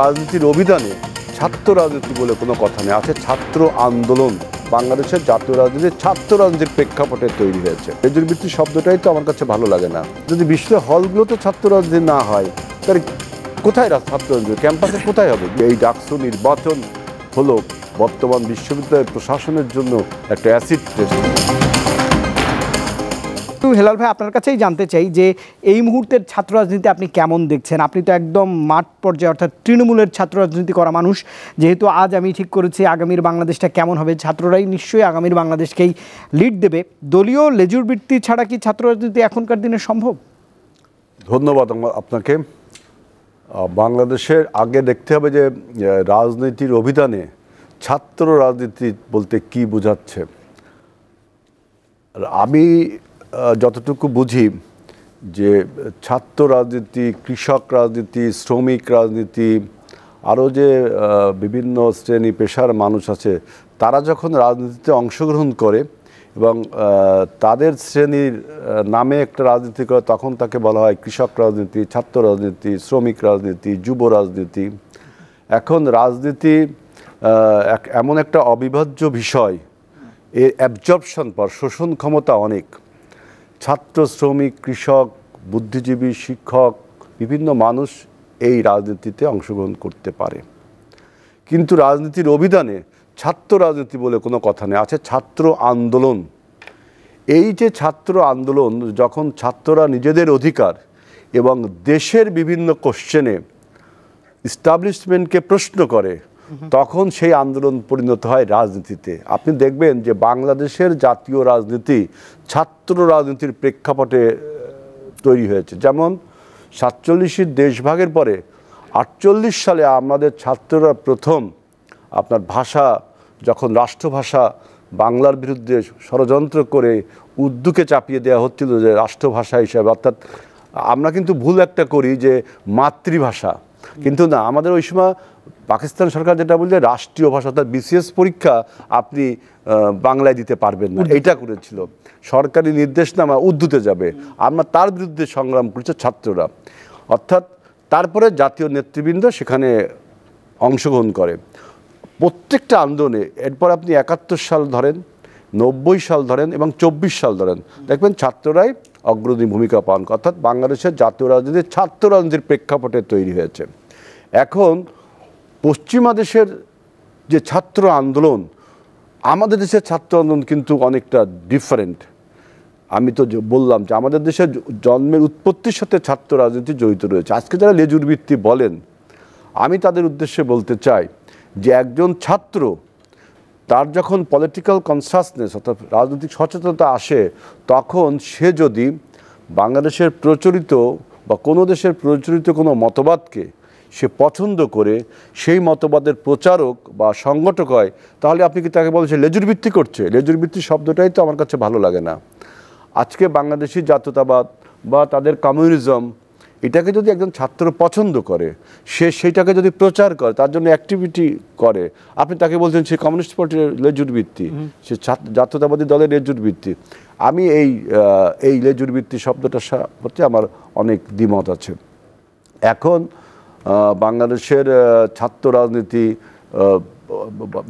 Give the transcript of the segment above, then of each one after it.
রাজনীতির অভিধানে ছাত্র রাজনীতি বলে কোনো কথা নেই, আছে ছাত্র আন্দোলন। বাংলাদেশের জাতীয় রাজনীতি ছাত্র রাজনীতির প্রেক্ষাপটে তৈরি হয়েছে। লেজুরবৃত্তি শব্দটাই তো আমার কাছে ভালো লাগে না। যদি বিশ্ব হলগুলোতে ছাত্র রাজনীতি না হয় তাহলে কোথায় ছাত্র রাজনীতি, ক্যাম্পাসে কোথায় হবে? এই ডাকসু নির্বাচন হলো বর্তমান বিশ্ববিদ্যালয়ের প্রশাসনের জন্য একটা অ্যাসিড টেস্ট। হেলাল ভাই, আপনার কাছেই জানতে চাই যে এই মুহূর্তের ছাত্র রাজনীতি আপনি কেমন দেখছেন? আপনি তো একদম মাঠ পর্যায়ে অর্থাৎ তৃণমূলের ছাত্র রাজনীতি করা মানুষ। যেহেতু আজ আমি ঠিক করেছি আগামীর বাংলাদেশটা কেমন হবে, ছাত্ররাই নিশ্চয়ই আগামীর বাংলাদেশকেই লিড দেবে। দলীয় লেজুরবৃত্তি ছাড়া কি ছাত্র রাজনীতি এখনকার দিনে সম্ভব? ধন্যবাদ আপনাকে। বাংলাদেশের আগে দেখতে হবে যে রাজনীতির অভিধানে ছাত্র রাজনীতি বলতে কি বোঝাচ্ছে। আমি যতটুকু বুঝি যে ছাত্র রাজনীতি, কৃষক রাজনীতি, শ্রমিক রাজনীতি, আরও যে বিভিন্ন শ্রেণী পেশার মানুষ আছে, তারা যখন রাজনীতিতে অংশগ্রহণ করে এবং তাদের শ্রেণীর নামে একটা রাজনীতি করে, তখন তাকে বলা হয় কৃষক রাজনীতি, ছাত্র রাজনীতি, শ্রমিক রাজনীতি, যুব রাজনীতি। এখন রাজনীতি এমন একটা অবিভাজ্য বিষয়, এর অ্যাবজর্পশন পর শোষণ ক্ষমতা অনেক। ছাত্র, শ্রমিক, কৃষক, বুদ্ধিজীবী, শিক্ষক, বিভিন্ন মানুষ এই রাজনীতিতে অংশগ্রহণ করতে পারে। কিন্তু রাজনীতির অভিধানে ছাত্র রাজনীতি বলে কোনো কথা নেই, আছে ছাত্র আন্দোলন। এই যে ছাত্র আন্দোলন, যখন ছাত্ররা নিজেদের অধিকার এবং দেশের বিভিন্ন কোশ্চেনে ইস্টাবলিশমেন্টকে প্রশ্ন করে, তখন সেই আন্দোলন পরিণত হয় রাজনীতিতে। আপনি দেখবেন যে বাংলাদেশের জাতীয় রাজনীতি ছাত্র রাজনীতির প্রেক্ষাপটে তৈরি হয়েছে। যেমন 47 দেশভাগের পরে 48 সালে আমাদের ছাত্ররা প্রথম আপনার ভাষা, যখন রাষ্ট্রভাষা বাংলার বিরুদ্ধে ষড়যন্ত্র করে উর্দুকে চাপিয়ে দেওয়া হচ্ছিল যে রাষ্ট্রভাষা হিসাবে, অর্থাৎ আমরা কিন্তু ভুল একটা করি যে মাতৃভাষা, কিন্তু না, আমাদের ওই সময় পাকিস্তান সরকার যেটা বলছে রাষ্ট্রীয় ভাষা, অর্থাৎ বিসিএস পরীক্ষা আপনি বাংলায় দিতে পারবেন না, এইটা করেছিল। সরকারি নির্দেশনামা উর্দুতে যাবে, আমরা তার বিরুদ্ধে সংগ্রাম করেছে ছাত্ররা। অর্থাৎ তারপরে জাতীয় নেতৃবৃন্দ সেখানে অংশগ্রহণ করে প্রত্যেকটা আন্দোলনে। এরপর আপনি 71 সাল ধরেন, 90 সাল ধরেন এবং 24 সাল ধরেন, দেখবেন ছাত্ররাই অগ্রণী ভূমিকা পালন করে। অর্থাৎ বাংলাদেশের জাতীয় রাজনীতি ছাত্র রাজনীতির প্রেক্ষাপটে তৈরি হয়েছে। এখন পশ্চিমা দেশের যে ছাত্র আন্দোলন, আমাদের দেশের ছাত্র আন্দোলন কিন্তু অনেকটা ডিফারেন্ট। আমি তো বললাম যে আমাদের দেশের জন্মের উৎপত্তির সাথে ছাত্র রাজনীতি জড়িত রয়েছে। আজকে যারা লেজুরবৃত্তি বলেন, আমি তাদের উদ্দেশ্যে বলতে চাই যে একজন ছাত্র, তার যখন পলিটিক্যাল কনসাসনেস অর্থাৎ রাজনৈতিক সচেতনতা আসে, তখন সে যদি বাংলাদেশের প্রচলিত বা কোনো দেশের প্রচলিত কোনো মতবাদকে সে পছন্দ করে সেই মতবাদের প্রচারক বা সংগঠক হয়, তাহলে আপনি কি তাকে বলছেন লেজুরবৃত্তি করছে? লেজুরবৃত্তি শব্দটাই তো আমার কাছে ভালো লাগে না। আজকে বাংলাদেশি জাতীয়তাবাদ বা তাদের কমিউনিজম, এটাকে যদি একজন ছাত্র পছন্দ করে, সে সেইটাকে যদি প্রচার করে, তার জন্য অ্যাক্টিভিটি করে, আপনি তাকে বলছেন সে কমিউনিস্ট পার্টির লেজুরবৃত্তি, সে জাতীয়তাবাদী দলের লেজুরবৃত্তি। আমি এই লেজুরবৃত্তি শব্দটার প্রতি আমার অনেক দ্বিমত আছে। এখন বাংলাদেশের ছাত্র রাজনীতি,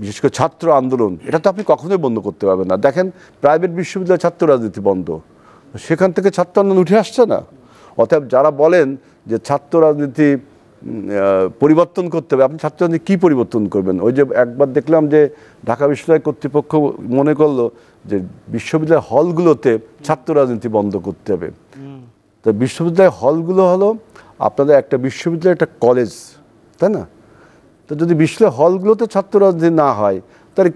বিশেষ করে ছাত্র আন্দোলন, এটা তো আপনি কখনোই বন্ধ করতে পারবেন না। দেখেন, প্রাইভেট বিশ্ববিদ্যালয়ে ছাত্র রাজনীতি বন্ধ, সেখান থেকে ছাত্র আন্দোলন উঠে আসছে না। অতএব যারা বলেন যে ছাত্র রাজনীতি পরিবর্তন করতে হবে, আপনি ছাত্র রাজনীতি কী পরিবর্তন করবেন? ওই যে একবার দেখলাম যে ঢাকা বিশ্ববিদ্যালয় কর্তৃপক্ষ মনে করলো যে বিশ্ববিদ্যালয় হলগুলোতে ছাত্র রাজনীতি বন্ধ করতে হবে। তো বিশ্ববিদ্যালয় হলগুলো হলো আপনাদের একটা বিশ্ববিদ্যালয়, একটা কলেজ, তাই না? তো যদি বিশ্ববিদ্যালয় হলগুলোতে ছাত্র রাজনীতি না হয়, তাহলে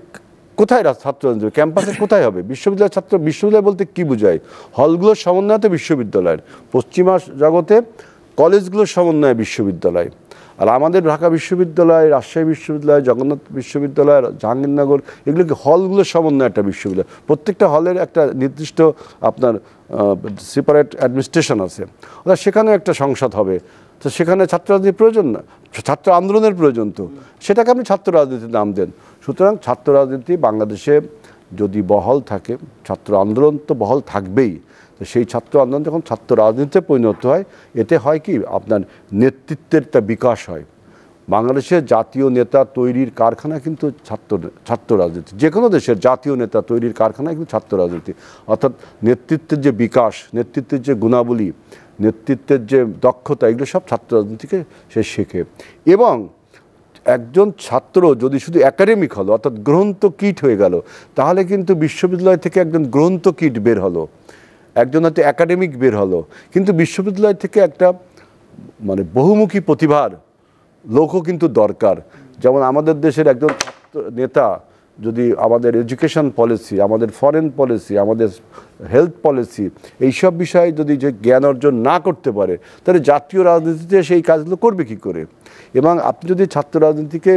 কোথায় ছাত্র রাজনীতি, ক্যাম্পাসে কোথায় হবে? বিশ্ববিদ্যালয় ছাত্র, বিশ্ববিদ্যালয় বলতে কি বোঝায়? হলগুলোর সমন্বয় তো বিশ্ববিদ্যালয়ের, পশ্চিমা জগতে কলেজগুলোর সমন্বয় বিশ্ববিদ্যালয়। আর আমাদের ঢাকা বিশ্ববিদ্যালয়, রাজশাহী বিশ্ববিদ্যালয়, জগন্নাথ বিশ্ববিদ্যালয়, জাহাঙ্গীরনগর, এগুলো কি হলগুলোর সমন্বয় একটা বিশ্ববিদ্যালয়। প্রত্যেকটা হলের একটা নির্দিষ্ট আপনার সেপারেট অ্যাডমিনিস্ট্রেশন আছে, অর্থাৎ সেখানে একটা সংসদ হবে। তো সেখানে ছাত্র রাজনীতির প্রয়োজন না, ছাত্র আন্দোলনের প্রয়োজন, তো সেটাকে আপনি ছাত্র রাজনীতির নাম দেন। সুতরাং ছাত্র রাজনীতি বাংলাদেশে যদি বহাল থাকে, ছাত্র আন্দোলন তো বহাল থাকবেই। তো সেই ছাত্র আন্দোলন যখন ছাত্র রাজনীতিতে পরিণত হয়, এতে হয় কি, আপনার নেতৃত্বের একটা বিকাশ হয়। বাংলাদেশের জাতীয় নেতা তৈরির কারখানা কিন্তু ছাত্র রাজনীতি। যে কোনো দেশের জাতীয় নেতা তৈরির কারখানা কিন্তু ছাত্র রাজনীতি। অর্থাৎ নেতৃত্বের যে বিকাশ, নেতৃত্বের যে গুণাবলী, নেতৃত্বের যে দক্ষতা, এগুলো সব ছাত্র রাজনীতিকে সে শেখে। এবং একজন ছাত্র যদি শুধু একাডেমিক হলো, অর্থাৎ গ্রন্থ কিট হয়ে গেল, তাহলে কিন্তু বিশ্ববিদ্যালয় থেকে একজন গ্রন্থ কিট বের হলো, একজন হয়তো একাডেমিক বের হলো, কিন্তু বিশ্ববিদ্যালয় থেকে একটা মানে বহুমুখী প্রতিভার লোকও কিন্তু দরকার। যেমন আমাদের দেশের একজন নেতা যদি আমাদের এডুকেশন পলিসি, আমাদের ফরেন পলিসি, আমাদের হেলথ পলিসি, এইসব বিষয়ে যদি যে জ্ঞান অর্জন না করতে পারে, তাহলে জাতীয় রাজনীতিতে সেই কাজগুলো করবে কী করে? এবং আপনি যদি ছাত্র রাজনীতিকে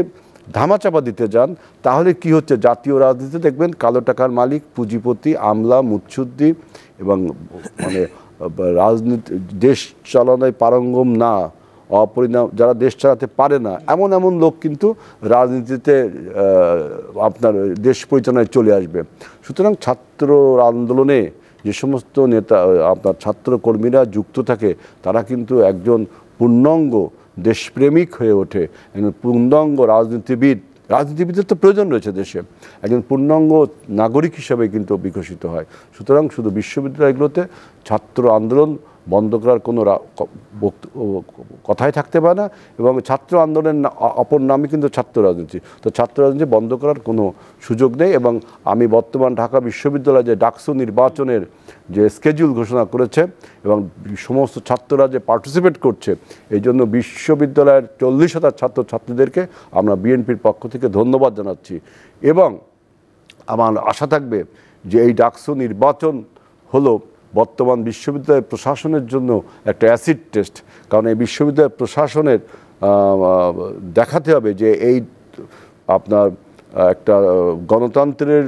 ধামাচাপা দিতে যান, তাহলে কি হচ্ছে, জাতীয় রাজনীতিতে দেখবেন কালো টাকার মালিক, পুঁজিপতি, আমলা, মুৎসুদ্দি এবং মানে রাজনীতি দেশ চালানোয় পারঙ্গম না, অপরিণাম, যারা দেশ চালাতে পারে না, এমন এমন লোক কিন্তু রাজনীতিতে আপনার দেশ পরিচালনায় চলে আসবে। সুতরাং ছাত্র আন্দোলনে যে সমস্ত নেতা, আপনার ছাত্র কর্মীরা যুক্ত থাকে, তারা কিন্তু একজন পূর্ণাঙ্গ দেশপ্রেমিক হয়ে ওঠে, একজন পূর্ণাঙ্গ রাজনীতিবিদের তো প্রয়োজন রয়েছে দেশে, একজন পূর্ণাঙ্গ নাগরিক হিসাবে কিন্তু বিকশিত হয়। সুতরাং শুধু বিশ্ববিদ্যালয়গুলোতে ছাত্র আন্দোলন বন্ধ করার কোনো কথাই থাকতে পারে না, এবং ছাত্র আন্দোলনের অপর নামই কিন্তু ছাত্র রাজনীতি। তো ছাত্র রাজনীতি বন্ধ করার কোনো সুযোগ নেই। এবং আমি বর্তমান ঢাকা বিশ্ববিদ্যালয়ে যে ডাকসু নির্বাচনের যে স্কেডিউল ঘোষণা করেছে এবং সমস্ত ছাত্ররা যে পার্টিসিপেট করছে, এই জন্য বিশ্ববিদ্যালয়ের 40,000 ছাত্রছাত্রীদেরকে আমরা বিএনপির পক্ষ থেকে ধন্যবাদ জানাচ্ছি। এবং আমার আশা থাকবে যে এই ডাকসু নির্বাচন হলো বর্তমান বিশ্ববিদ্যালয় প্রশাসনের জন্য একটা অ্যাসিড টেস্ট। কারণ এই বিশ্ববিদ্যালয় প্রশাসনের দেখাতে হবে যে এই আপনার একটা গণতন্ত্রের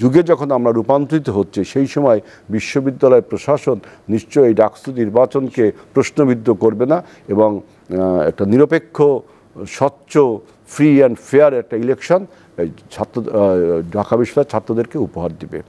যুগে যখন আমরা রূপান্তরিত হচ্ছে, সেই সময় বিশ্ববিদ্যালয় প্রশাসন নিশ্চয়ই এই ডাকসু নির্বাচনকে প্রশ্নবিদ্ধ করবে না, এবং একটা নিরপেক্ষ, স্বচ্ছ, ফ্রি অ্যান্ড ফেয়ার একটা ইলেকশন ঢাকা বিশ্ববিদ্যালয়ের ছাত্রদেরকে উপহার দিবে।